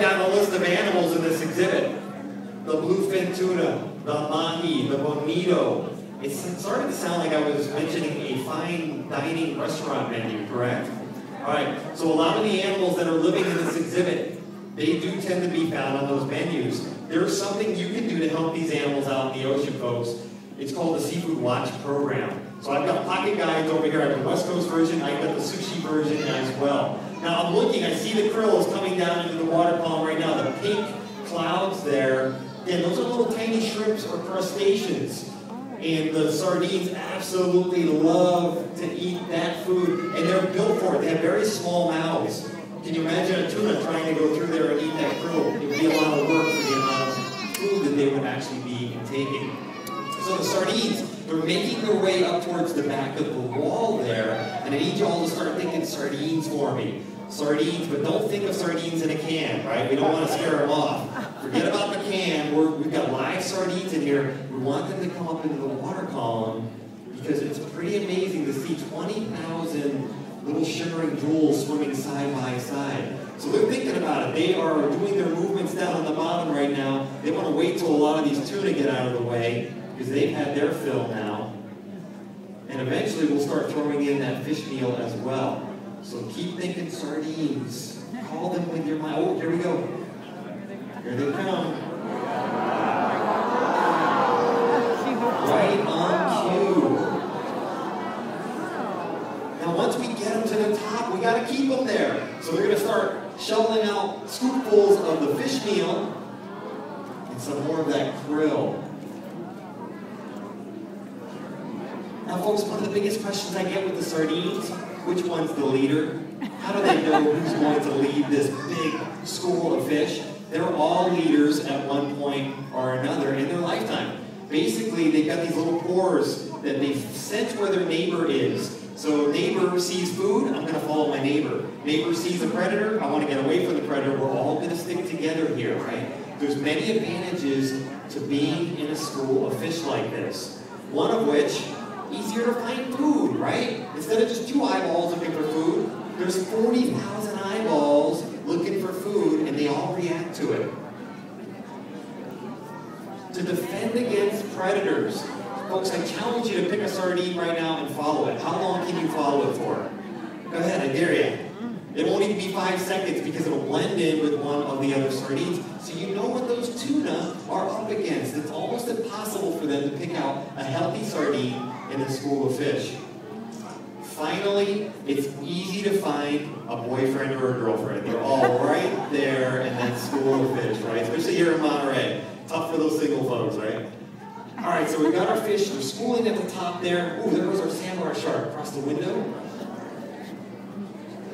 down a list of animals in this exhibit. The bluefin tuna, the mahi, the bonito. It's starting to sound like I was mentioning a fine dining restaurant menu, correct? All right, so a lot of the animals that are living in this exhibit, they do tend to be found on those menus. There's something you can do to help these animals out in the ocean, folks. It's called the Seafood Watch Program. So I've got pocket guides over here. I have the West Coast version, I've got the sushi version as well. Now I'm looking, I see the krill is coming down into the water column right now. The pink clouds there, and those are little tiny shrimps or crustaceans. And the sardines absolutely love to eat that food, and they're built for it. They have very small mouths. Can you imagine a tuna trying to go through there and eat that krill? It would be a lot of work for the amount of food that they would actually be taking. So the sardines, they're making their way up towards the back of the wall there, and I need you all to start thinking sardines for me. Sardines, but don't think of sardines in a can, right? We don't want to scare them off. Forget about the can. We've got live sardines in here. We want them to come up into the water column because it's pretty amazing to see 20,000 little shimmering jewels swimming side by side. So they're thinking about it. They are doing their movements down on the bottom right now. They want to wait till a lot of these tuna get out of the way because they've had their fill now. And eventually we'll start throwing in that fish meal as well. So keep thinking sardines. Call them with your mind. Oh, here we go. Here they come. Right on cue. Now once we get them to the top, we got to keep them there. So we're going to start shoveling out scoopfuls of the fish meal and some more of that krill. Now folks, one of the biggest questions I get with the sardines, which one's the leader? How do they know who's going to lead this big school of fish? They're all leaders at one point or another in their lifetime. Basically, they've got these little pores that they sense where their neighbor is. So neighbor sees food, I'm going to follow my neighbor. Neighbor sees a predator, I want to get away from the predator. We're all going to stick together here, right? There's many advantages to being in a school of fish like this. One of which, easier to find food, right? Instead of just 2 eyeballs looking for food, there's 40,000 eyeballs looking for food, and they all react to it. To defend against predators. Folks, I challenge you to pick a sardine right now and follow it. How long can you follow it for? Go ahead, I dare you. It won't even be 5 seconds because it'll blend in with one of the other sardines. So you know what those tuna are up against. It's almost impossible for them to pick out a healthy sardine in a school of fish. Finally, it's easy to find a boyfriend or a girlfriend. They're all right there in that school of fish, right? Especially here in Monterey. Tough for those single folks, right? All right, so we've got our fish. They're schooling at the top there. Ooh, there goes our samurai shark across the window.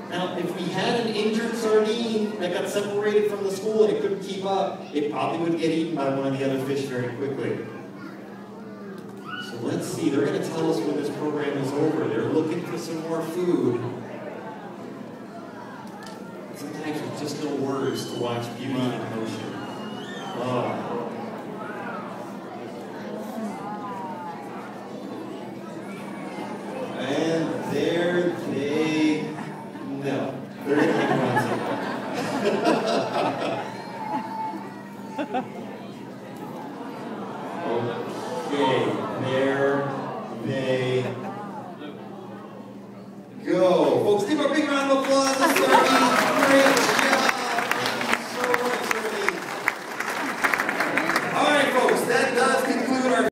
Now, if we had an injured sardine that got separated from the school and it couldn't keep up, it probably would get eaten by one of the other fish very quickly. So let's see, they're going to tell us when this program is over. They're looking for some more food. Sometimes there's just no words to watch beauty in motion. Oh. And there they... No. They're going to keep on.